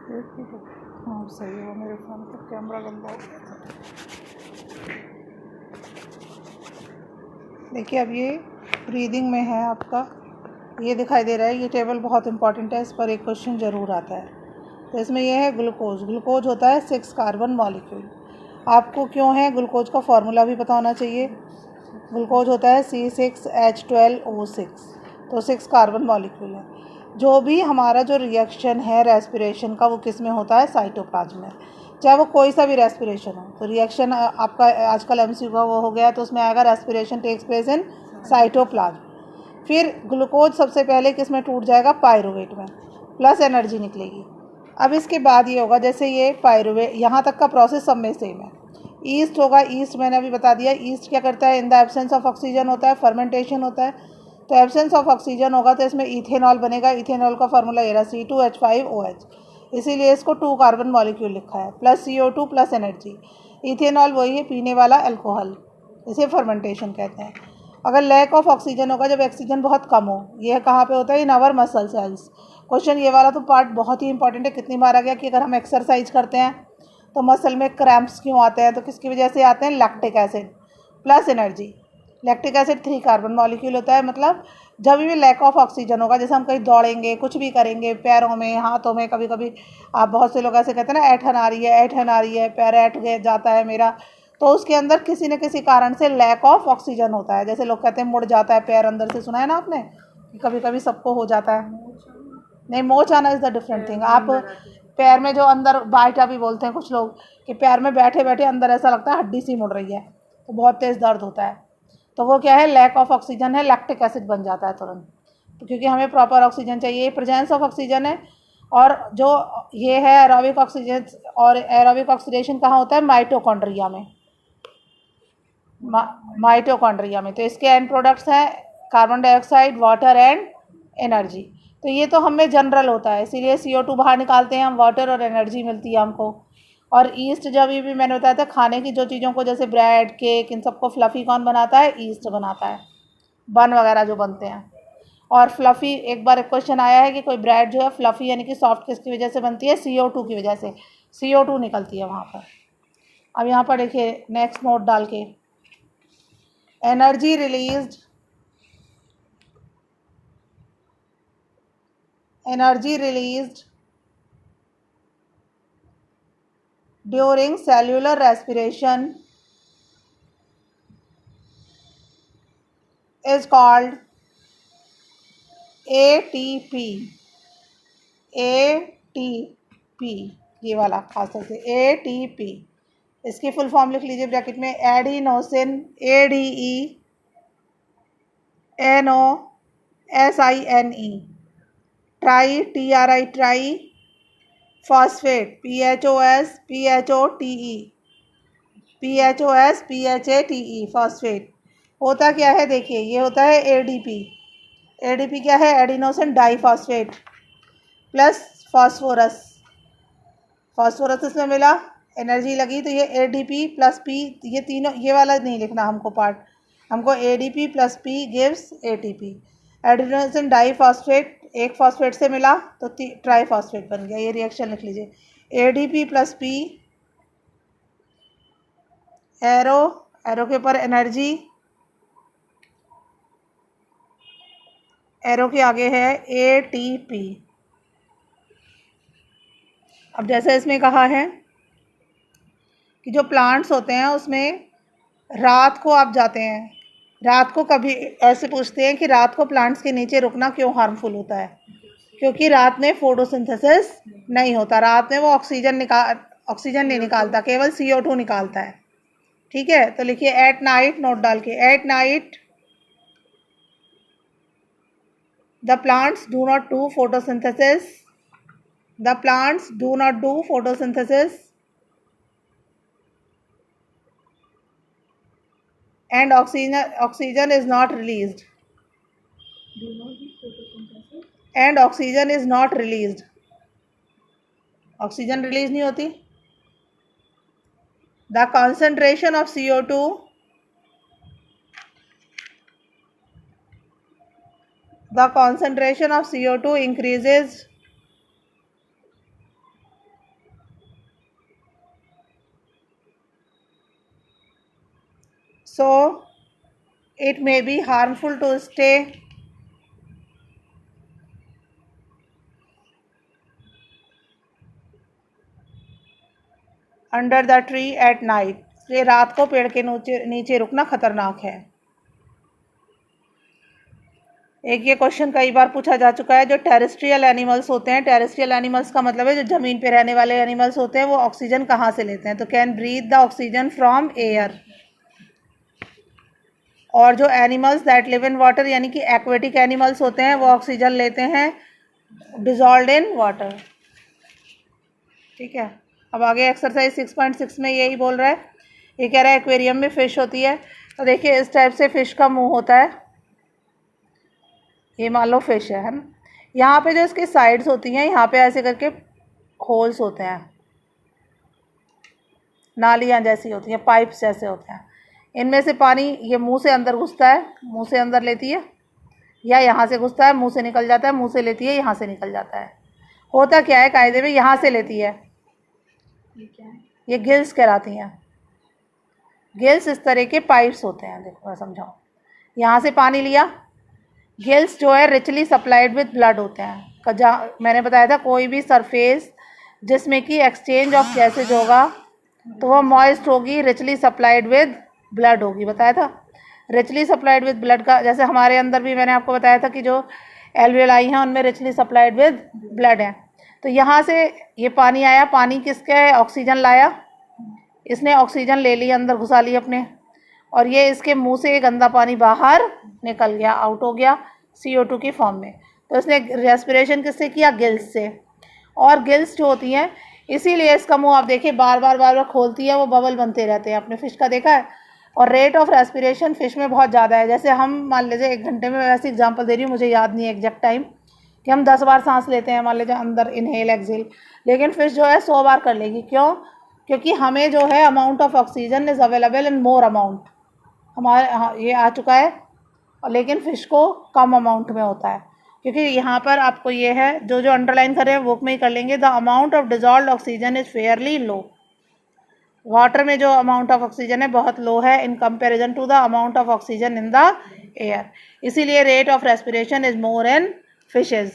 हाँ सही है, वो मेरे फ़ोन का कैमरा गंदा हो गया था। देखिए अब ये ब्रीदिंग में है आपका, ये दिखाई दे रहा है। ये टेबल बहुत इंपॉर्टेंट है, इस पर एक क्वेश्चन ज़रूर आता है। तो इसमें यह है ग्लूकोज। ग्लूकोज होता है 6 कार्बन मॉलिक्यूल। आपको क्यों है ग्लूकोज का फॉर्मूला भी पता होना चाहिए। ग्लूकोज होता है C6H12O6, तो 6 कार्बन मॉलिक्यूल है। जो भी हमारा जो रिएक्शन है रेस्पिरेशन का, वो किस में होता है, साइटोप्लाज्म में। चाहे वो कोई सा भी रेस्पिरेशन हो, तो रिएक्शन आपका आजकल MCQ का वो हो गया, तो उसमें आएगा respiration takes place in cytoplasm. फिर ग्लूकोज सबसे पहले किस में टूट जाएगा, पायरुवेट में, प्लस एनर्जी निकलेगी। अब इसके बाद ये होगा, जैसे ये पायरुवेट, यहाँ तक का प्रोसेस सब में सेम है। ईस्ट होगा, ईस्ट मैंने अभी बता दिया। ईस्ट क्या करता है, in the absence of oxygen होता है, फर्मेंटेशन होता है। तो एब्सेंस ऑफ ऑक्सीजन होगा तो इसमें इथेनॉल बनेगा। इथेनॉल का फार्मूला ये रहा C2H5OH, इसीलिए इसको 2 कार्बन मॉलिक्यूल लिखा है, plus CO2 plus energy. Ethanol वही है पीने वाला अल्कोहल, इसे फर्मेंटेशन कहते हैं। अगर लैक ऑफ ऑक्सीजन होगा, जब ऑक्सीजन बहुत कम हो, यह कहाँ पे होता है, in our muscle cells. Question ये वाला तो पार्ट बहुत ही इंपॉर्टेंट है, कितनी बार आ गया कि अगर हम एक्सरसाइज करते हैं तो मसल में क्रैम्प्स क्यों आते हैं, तो किसकी वजह से आते हैं, lactic acid plus energy. Lactic acid 3 carbon molecule होता है। मतलब जब भी लैक ऑफ ऑक्सीजन होगा, जैसे हम कहीं दौड़ेंगे, कुछ भी करेंगे, पैरों में, हाथों में, कभी कभी आप बहुत से लोग ऐसे कहते हैं ना, ऐठन आ रही है, ऐठन आ रही है, पैर ऐठ गए जाता है मेरा, तो उसके अंदर किसी न किसी कारण से लैक ऑफ ऑक्सीजन होता है। जैसे लोग कहते हैं मुड़ जाता है पैर अंदर से, सुना है ना आपने, कभी कभी सबको हो जाता है। नहीं, मोच आना इज़ द डिफरेंट थिंग। आप पैर में जो अंदर बाइटा भी बोलते हैं कुछ लोग, कि पैर में बैठे बैठे अंदर ऐसा लगता है हड्डी सी मुड़ रही है, तो बहुत तेज़ दर्द होता है। तो वो क्या है, लैक ऑफ ऑक्सीजन है, लैक्टिक एसिड बन जाता है तुरंत। तो क्योंकि हमें प्रॉपर ऑक्सीजन चाहिए, प्रेजेंस ऑफ ऑक्सीजन है। और जो ये है एरोबिक ऑक्सीजन, और एरोबिक ऑक्सीडेशन कहाँ होता है, माइटोकॉन्ड्रिया में। माइटोकॉन्ड्रिया में। तो इसके एंड प्रोडक्ट्स हैं carbon dioxide, water and energy. तो ये तो हमें जनरल होता है, इसीलिए CO2 बाहर निकालते हैं हम, वाटर और एनर्जी मिलती है हमको। और ईस्ट, जब भी मैंने बताया था खाने की जो चीज़ों को, जैसे ब्रेड, केक, इन सबको फ्लफ़ी कौन बनाता है, ईस्ट बनाता है, बन वगैरह जो बनते हैं। और फ्लफ़ी, एक बार एक क्वेश्चन आया है कि कोई ब्रेड जो है फ्लफ़ी यानी कि सॉफ्ट किसकी वजह से बनती है, CO2 की वजह से। CO2 निकलती है वहाँ पर। अब यहाँ पर देखिए नेक्स्ट नोट डाल के, energy released, energy released during cellular respiration is called ATP। ATP, ये वाला खास तौर से ATP। इसकी फुल फॉर्म लिख लीजिए ब्रैकेट में, adenosine, ADENOSINE, try, TRI, try phosphate, PHOSPHATE, phosphate. होता क्या है, देखिए ये होता है ADP। ADP क्या है, adenosine diphosphate plus phosphorus. Phosphorus इसमें मिला, एनर्जी लगी, तो ये ADP प्लस P, ये तीनों, ये वाला नहीं लिखना हमको पार्ट, हमको ADP plus P gives ATP। Adenosine diphosphate एक फॉस्फेट से मिला तो ट्राईफॉस्फेट बन गया, ये रिएक्शन लिख लीजिए। ADP plus P, arrow, arrow के ऊपर एनर्जी, एरो के आगे है ATP। अब जैसे इसमें कहा है कि जो प्लांट्स होते हैं उसमें रात को आप जाते हैं, रात को कभी ऐसे पूछते हैं कि रात को प्लांट्स के नीचे रुकना क्यों हार्मफुल होता है, क्योंकि रात में फोटोसिंथेसिस नहीं होता, रात में वो ऑक्सीजन नहीं निकालता, केवल CO2 निकालता है। ठीक है, तो लिखिए एट नाइट, नोट डाल के, at night the plants do not do photosynthesis, the plants do not do photosynthesis and oxygen is not released, and oxygen is not released, oxygen release नहीं होती। The concentration of CO2 increases so it may be harmful to stay under the tree at night, ये रात को पेड़ के नीचे रुकना खतरनाक है। एक ये क्वेश्चन कई बार पूछा जा चुका है, जो टेरेस्ट्रियल एनिमल्स होते हैं, टेरेस्ट्रियल एनिमल्स का मतलब है जो ज़मीन पे रहने वाले एनिमल्स होते हैं, वो ऑक्सीजन कहाँ से लेते हैं, तो can breathe the oxygen from air. और जो animals that live in water यानी कि एक्वेटिक एनिमल्स होते हैं, वो ऑक्सीजन लेते हैं डिजॉल्व्ड इन वाटर। ठीक है, अब आगे एक्सरसाइज 6.6 में यही बोल रहा है, ये कह रहा है एक्वेरियम में फ़िश होती है। तो देखिए इस टाइप से फ़िश का मुंह होता है, ये मान लो फ़िश है ना। यहाँ पे जो इसकी साइड्स होती हैं, यहाँ पे ऐसे करके होल्स होते हैं, नालियाँ जैसी होती हैं, पाइप्स जैसे होते हैं। इनमें से पानी ये मुंह से अंदर घुसता है, मुंह से अंदर लेती है, या यहाँ से घुसता है मुंह से निकल जाता है, मुंह से लेती है यहाँ से निकल जाता है। होता क्या है कायदे में, यहाँ से लेती है, ये गिल्स कहलाती हैं। गिल्स इस तरह के पाइप्स होते हैं, देखो मैं समझाऊँ। यहाँ से पानी लिया, गिल्स जो है रिचली सप्लाइड विद ब्लड होते हैं। जहाँ मैंने बताया था कोई भी सरफेस जिसमें कि एक्सचेंज ऑफ गैसेज होगा तो वह मॉइस्ट होगी, रिचली सप्लाइड विद ब्लड होगी, बताया था। रिचली सप्लाइड विद ब्लड का जैसे हमारे अंदर भी मैंने आपको बताया था कि जो एल्वियोलाई हैं उनमें रिचली सप्लाइड विद ब्लड है। तो यहाँ से ये पानी आया, पानी किसका है, ऑक्सीजन लाया, इसने ऑक्सीजन ले ली, अंदर घुसा ली अपने, और ये इसके मुंह से गंदा पानी बाहर निकल गया, आउट हो गया CO2 की फॉर्म में। तो इसने रेस्पिरेशन किससे किया, गिल्स से। और गिल्स जो होती हैं, इसीलिए इसका मुंह आप देखिए बार बार खोलती है, वो बबल बनते रहते हैं। आपने फ़िश का देखा है। और रेट ऑफ रेस्पिरेशन फ़िश में बहुत ज़्यादा है। जैसे हम मान लीजिए 1 घंटे में, वैसे एग्जांपल दे रही हूँ, मुझे याद नहीं है एग्जैक्ट टाइम, कि हम 10 बार सांस लेते हैं मान लीजिए अंदर, इनहेल एक्सहेल, लेकिन फ़िश जो है 100 बार कर लेगी। क्यों? क्योंकि हमें जो है amount of oxygen is available in more amount, हमारे ये आ चुका है, और लेकिन फ़िश को कम अमाउंट में होता है। क्योंकि यहाँ पर आपको ये है, जो अंडरलाइन कर रहे हैं बुक में ही कर लेंगे, the amount of dissolved oxygen is fairly low. Water में जो अमाउंट ऑफ ऑक्सीजन है बहुत लो है in comparison to the amount of oxygen in the air, इसीलिए rate of respiration is more in fishes.